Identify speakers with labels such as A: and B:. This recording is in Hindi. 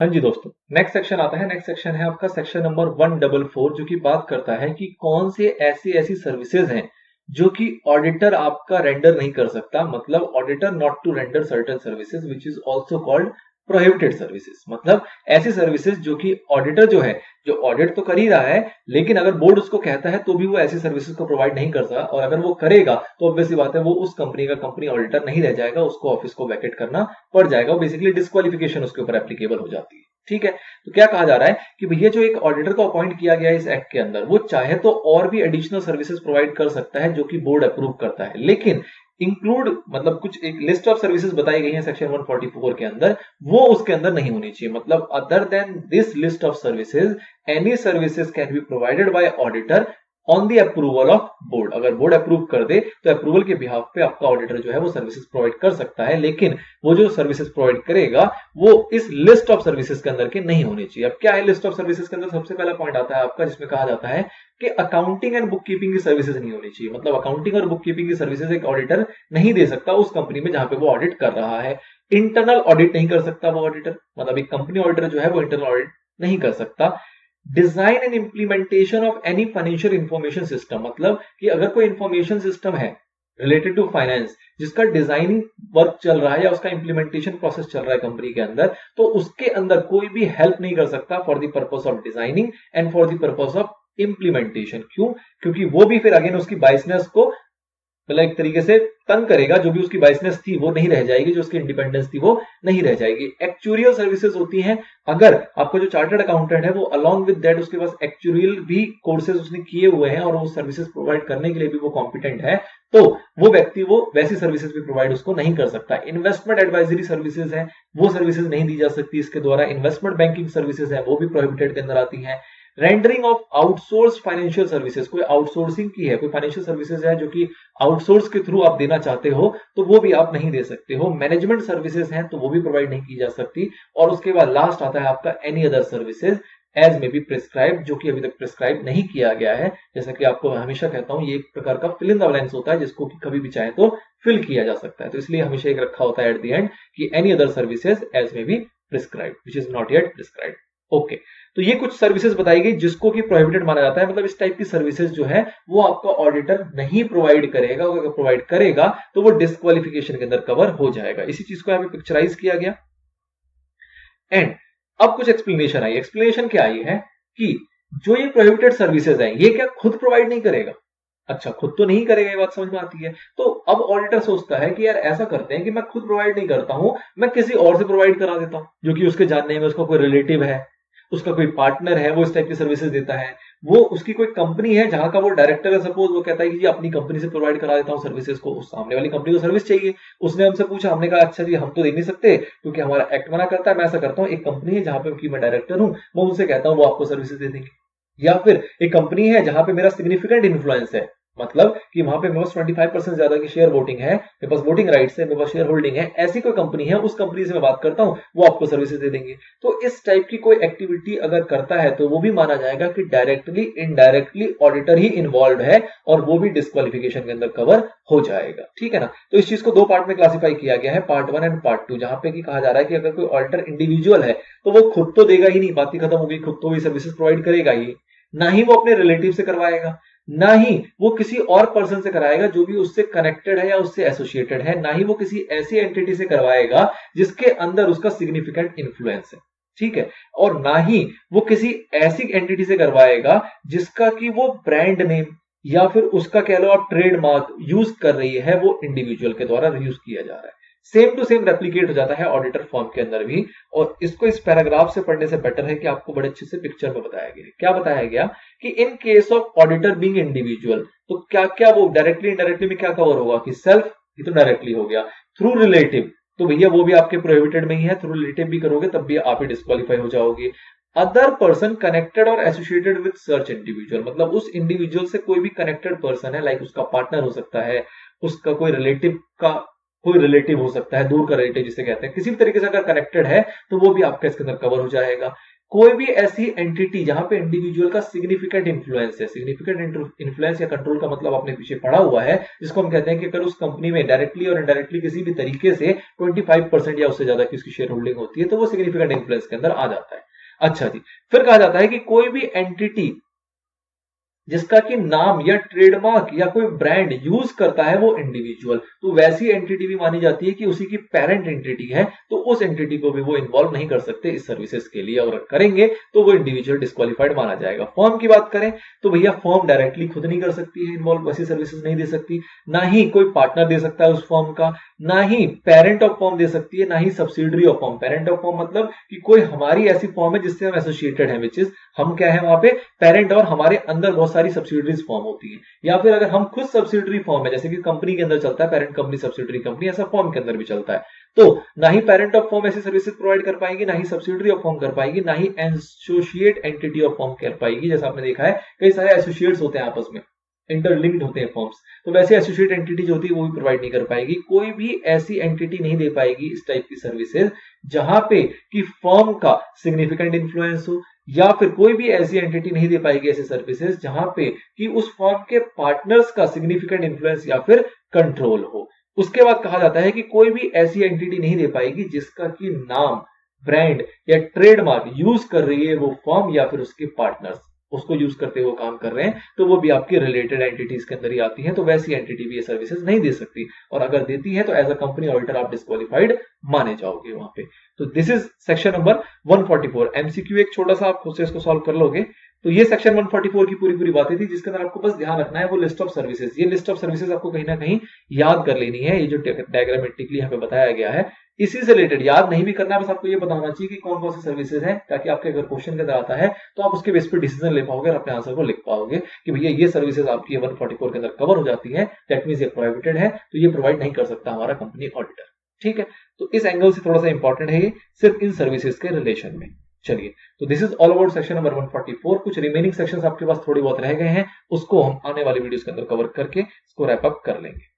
A: हाँ जी दोस्तों, नेक्स्ट सेक्शन आता है। नेक्स्ट सेक्शन है आपका सेक्शन नंबर 144 जो कि बात करता है कि कौन से ऐसी ऐसी सर्विसेज हैं जो कि ऑडिटर आपका रेंडर नहीं कर सकता। मतलब auditor not to render certain services which is also called prohibited services. मतलब ऐसी सर्विसेज जो कि ऑडिटर जो है, जो ऑडिट तो कर ही रहा है, लेकिन अगर बोर्ड उसको कहता है तो भी वो ऐसी सर्विसेज को प्रोवाइड नहीं कर सकता। और अगर वो करेगा तो ऑब्वियसली बात है वो उस कंपनी का कंपनी ऑडिटर नहीं रह जाएगा, उसको ऑफिस को वैकेट करना पड़ जाएगा। बेसिकली डिस्क्वालिफिकेशन उसके ऊपर एप्लीकेबल हो जाती है। ठीक है, तो क्या कहा जा रहा है कि भैया जो एक ऑडिटर को अपॉइंट किया गया है इस एक्ट के अंदर, वो चाहे तो और भी एडिशनल सर्विसेज प्रोवाइड कर सकता है जो कि बोर्ड अप्रूव करता है, लेकिन इंक्लूड मतलब कुछ एक लिस्ट ऑफ सर्विसेज बताई गई है सेक्शन 144 के अंदर, वो उसके अंदर नहीं होनी चाहिए। मतलब other than this list of services any services can be provided by auditor on the approval of board. अगर बोर्ड अप्रूव कर दे तो अप्रूवल के बिहाफ पे आपका ऑडिटर जो है वो सर्विसेज प्रोवाइड कर सकता है, लेकिन वो जो सर्विसेज प्रोवाइड करेगा वो इस लिस्ट ऑफ सर्विसेज के अंदर के नहीं होनी चाहिए। अब क्या है लिस्ट ऑफ सर्विसेज के अंदर? सबसे पहला पॉइंट आता है आपका जिसमें कहा जाता है कि अकाउंटिंग एंड बुक कीपिंग की सर्विसेज नहीं होनी चाहिए। मतलब अकाउंटिंग और बुक कीपिंग की सर्विसेज एक ऑडिटर नहीं दे सकता उस कंपनी में जहां पे वो ऑडिट कर रहा है। इंटरनल ऑडिट नहीं कर सकता वो ऑडिटर, मतलब एक कंपनी ऑडिटर जो है वो इंटरनल ऑडिट नहीं कर सकता। Design and implementation of any financial information system, मतलब कि अगर कोई इंफॉर्मेशन सिस्टम है रिलेटेड टू फाइनेंस जिसका डिजाइनिंग वर्क चल रहा है या उसका इंप्लीमेंटेशन प्रोसेस चल रहा है कंपनी के अंदर, तो उसके अंदर कोई भी हेल्प नहीं कर सकता for the purpose of designing and for the purpose of implementation. क्यों? क्योंकि वो भी फिर अगेन उसकी बाइसनेस को मतलब एक तरीके से तंग करेगा। जो भी उसकी बाइसनेस थी वो नहीं रह जाएगी, जो उसकी इंडिपेंडेंस थी वो नहीं रह जाएगी। एक्चुरियल सर्विसेज होती हैं, अगर आपका जो चार्टर्ड अकाउंटेंट है वो अलॉन्ग विद दैट उसके पास एक्चुरियल भी कोर्सेज उसने किए हुए हैं और वो सर्विसेज प्रोवाइड करने के लिए भी वो कॉम्पिटेंट है, तो वो व्यक्ति वो वैसी सर्विसेज भी प्रोवाइड उसको नहीं कर सकता। इन्वेस्टमेंट एडवाइजरी सर्विसेज है, वो सर्विसेज नहीं दी जा सकती इसके द्वारा। इन्वेस्टमेंट बैंकिंग सर्विसेज है, वो भी प्रोहिबिटेड के अंदर आती है। Rendering of outsource financial services, कोई आउटसोर्सिंग की है, कोई फाइनेंशियल सर्विसेज है जो कि आउटसोर्स के थ्रू आप देना चाहते हो तो वो भी आप नहीं दे सकते हो। मैनेजमेंट सर्विसेज हैं तो वो भी प्रोवाइड नहीं की जा सकती। और उसके बाद लास्ट आता है आपका एनी अदर सर्विसेज एज में बी प्रिस्क्राइब, जो कि अभी तक प्रिस्क्राइब नहीं किया गया है। जैसा कि आपको हमेशा कहता हूं ये एक प्रकार का फिल इन द ब्लैंक्स होता है जिसको कि कभी भी चाहे तो फिल किया जा सकता है। तो इसलिए हमेशा एक रखा होता है एट द एंड कि एनी अदर सर्विसेज एज में be prescribe which is not yet prescribe. Okay, तो ये कुछ सर्विसेज बताई गई जिसको कि प्रोहिबिटेड माना जाता है। मतलब इस टाइप की सर्विसेज जो है वो आपका ऑडिटर नहीं प्रोवाइड करेगा, अगर प्रोवाइड करेगा तो वो डिस्क्वालिफिकेशन के अंदर कवर हो जाएगा। इसी चीज को यहाँ पे पिक्चराइज किया गया। एंड अब कुछ एक्सप्लेनेशन आई। एक्सप्लेनेशन क्या आई है कि जो ये प्रोहिबिटेड सर्विसेज है ये क्या खुद प्रोवाइड नहीं करेगा? अच्छा, खुद तो नहीं करेगा, ये बात समझ में आती है। तो अब ऑडिटर सोचता है कि यार ऐसा करते हैं कि मैं खुद प्रोवाइड नहीं करता हूं, मैं किसी और से प्रोवाइड करा देता हूं जो कि उसके जानने में उसका कोई रिलेटिव है, उसका कोई पार्टनर है, वो इस टाइप की सर्विसेज देता है। वो उसकी कोई कंपनी है जहां का वो डायरेक्टर है, सपोज वो कहता है कि जी अपनी कंपनी से प्रोवाइड करा देता हूं सर्विसेज को। उस सामने वाली कंपनी को सर्विस चाहिए, उसने हमसे पूछा, हमने कहा अच्छा जी हम तो दे नहीं सकते क्योंकि हमारा एक्ट मना करता है। मैं ऐसा करता हूं, एक कंपनी है जहां पे कि मैं डायरेक्टर हूं, मैं उनसे कहता हूं वो आपको सर्विसेज दे देंगे। या फिर एक कंपनी है जहां पे मेरा सिग्निफिकेंट इन्फ्लुएंस है, मतलब कि वहां पे मेरे पास 25% ज्यादा की शेयर वोटिंग है, मेरे पास वोटिंग राइट्स है, मेरे पास शेयर होल्डिंग है, ऐसी कोई कंपनी है, उस कंपनी से मैं बात करता हूं, वो आपको सर्विसेज दे देंगे। तो इस टाइप की कोई एक्टिविटी अगर करता है तो वो भी माना जाएगा कि डायरेक्टली इनडायरेक्टली ऑडिटर ही इन्वॉल्व है और वो भी डिस्क्वालिफिकेशन के अंदर कवर हो जाएगा। ठीक है ना? तो इस चीज को दो पार्ट में क्लासिफाई किया गया है, पार्ट 1 एंड पार्ट 2, जहां पे कि कहा जा रहा है कि अगर कोई ऑडिटर इंडिविजुअल है तो वो खुद तो देगा ही नहीं, बात ही खत्म हो गई, खुद तो वही सर्विसेज प्रोवाइड करेगा ही ना, ही वो अपने रिलेटिव से करवाएगा, ना ही वो किसी और पर्सन से कराएगा जो भी उससे कनेक्टेड है या उससे एसोसिएटेड है, ना ही वो किसी ऐसी एंटिटी से करवाएगा जिसके अंदर उसका सिग्निफिकेंट इन्फ्लुएंस है। ठीक है? और ना ही वो किसी ऐसी एंटिटी से करवाएगा जिसका कि वो ब्रांड नेम या फिर उसका कह लो आप ट्रेडमार्क यूज कर रही है, वो इंडिविजुअल के द्वारा यूज किया जा रहा है। सेम टू सेम रेप्लीकेट हो जाता है ऑडिटर फॉर्म के अंदर भी। और इसको इस पैराग्राफ से पढ़ने से बेटर है कि आपको बड़े अच्छे से पिक्चर में बताया गया। क्या बताया गया कि in case of auditor being individual, तो क्या क्या वो डायरेक्टली इनडायरेक्टली में क्या कवर होगा कि सेल्फ, ये तो डायरेक्टली हो गया। थ्रू रिलेटिव, तो भैया वो भी आपके प्रोहिबिटेड में ही है, थ्रू रिलेटिव भी करोगे तब भी आप ही डिस्क्वालीफाई हो जाओगे। अदर पर्सन कनेक्टेड और एसोसिएटेड विद सर्च इंडिविजुअल, मतलब उस इंडिविजुअल से कोई भी कनेक्टेड पर्सन है, लाइक उसका पार्टनर हो सकता है, उसका कोई रिलेटिव का कोई रिलेटिव हो सकता है, दूर का रिलेटिव जिसे कहते हैं, किसी भी तरीके से अगर कनेक्टेड है तो वो भी आपका इसके अंदर कवर हो जाएगा। कोई भी ऐसी एंटिटी जहां पे इंडिविजुअल का सिग्निफिकेंट इन्फ्लुएंस है, सिग्निफिकेंट इन्फ्लुएंस या कंट्रोल का मतलब आपने पीछे पढ़ा हुआ है, जिसको हम कहते हैं कि अगर उस कंपनी में डायरेक्टली और इनडायरेक्टली किसी भी तरीके से 25% या उससे ज्यादा की उसकी शेयर होल्डिंग होती है, तो वो सिग्निफिकेंट इन्फ्लुएंस के अंदर आ जाता है। अच्छा जी, फिर कहा जाता है कि कोई भी एंटिटी जिसका कि नाम या ट्रेडमार्क या कोई ब्रांड यूज करता है वो इंडिविजुअल, तो वैसी एंटिटी भी मानी जाती है कि उसी की पेरेंट एंटिटी है, तो उस एंटिटी को भी वो इन्वॉल्व नहीं कर सकते इस सर्विसेज के लिए, और करेंगे तो वो इंडिविजुअल डिस्क्वालिफाइड माना जाएगा। फर्म की बात करें तो भैया फर्म डायरेक्टली खुद नहीं कर सकती है इन्वॉल्व, वैसी सर्विसेज नहीं दे सकती, ना ही कोई पार्टनर दे सकता है उस फर्म का, ना ही पेरेंट ऑफ फर्म दे सकती है, ना ही subsidiary of firm. Parent of firm मतलब कि कोई हमारी ऐसी फर्म है जिससे हम एसोसिएटेड है, विच इज हम क्या है वहां पे पेरेंट, और हमारे अंदर बहुत सारी सब्सिडरीज फॉर्म होती है, या फिर अगर हम खुद सब्सिडरी फॉर्म है, जैसे कि कंपनी के अंदर चलता है पेरेंट कंपनी सब्सिडरी कंपनी, ऐसा फॉर्म के अंदर भी चलता है, तो ना ही पेरेंट ऑफ फॉर्म ऐसी सर्विसेज प्रोवाइड कर पाएगी, ना ही सब्सिडरी ऑफ फॉर्म कर पाएगी, ना ही एसोसिएट एंटिटी ऑफ फॉर्म कर पाएगी। जैसा आपने देखा है कई सारे एसोसिएट्स होते हैं आपस में, इंटरलिंक्ड होते हैं फॉर्म्स, तो वैसे एसोसिएट एंटिटी जो होती है वो भी प्रोवाइड नहीं कर पाएगी। कोई भी ऐसी एंटिटी नहीं दे पाएगी इस टाइप की सर्विसेज जहां पे कि फर्म का सिग्निफिकेंट इन्फ्लुएंस हो, या फिर कोई भी ऐसी एंटिटी नहीं दे पाएगी ऐसी सर्विसेज जहां पे कि उस फर्म के पार्टनर्स का सिग्निफिकेंट इन्फ्लुएंस या फिर कंट्रोल हो। उसके बाद कहा जाता है कि कोई भी ऐसी एंटिटी नहीं दे पाएगी जिसका कि नाम, ब्रांड या ट्रेडमार्क यूज कर रही है वो फर्म या फिर उसके पार्टनर्स, उसको यूज करते हुए काम कर रहे हैं, तो वो भी आपकी रिलेटेड एंटिटीज के अंदर ही आती हैं, तो वैसी एंटिटी भी ये सर्विसेज नहीं दे सकती, और अगर देती है तो एज अ कंपनी ऑडिटर आप डिस्क्वालिफाइड माने जाओगे वहां पे। तो this is section number 144। MCQ एक छोटा सा आप खुद से इसको सॉल्व कर लोगे। तो ये सेक्शन 144 की पूरी बातें थी, जिसके अंदर आपको बस ध्यान रखना है वो लिस्ट ऑफ सर्विसेज। ये लिस्ट ऑफ सर्विसेज आपको कहीं ना कहीं याद कर लेनी है, ये जो डायग्रामेटिकली यहाँ पे बताया गया है इसी से रिलेटेड याद नहीं भी करना है, बस आपको ये बताना चाहिए कि कौन कौन सी सर्विसेज हैं, ताकि आपके अगर क्वेश्चन के अंदर आता है तो आप उसके बेस पर डिसीजन ले पाओगे और अपने आंसर को लिख पाओगे कि भैया ये सर्विसेज आपकी 144 के अंदर कवर हो जाती है, दैट मींस ये प्रोहिबिटेड है, तो ये प्रोवाइड नहीं कर सकता हमारा कंपनी ऑडिटर। ठीक है, तो इस एंगल से थोड़ा सा इंपॉर्टेंट है ये, सिर्फ इन सर्विसेज के रिलेशन में। चलिए, तो this is all about section number 144। कुछ रिमेनिंग सेक्शंस आपके पास थोड़ी बहुत रह गए हैं, उसको हम आने वाली वीडियोस के अंदर कवर करके इसको रैप अप कर लेंगे।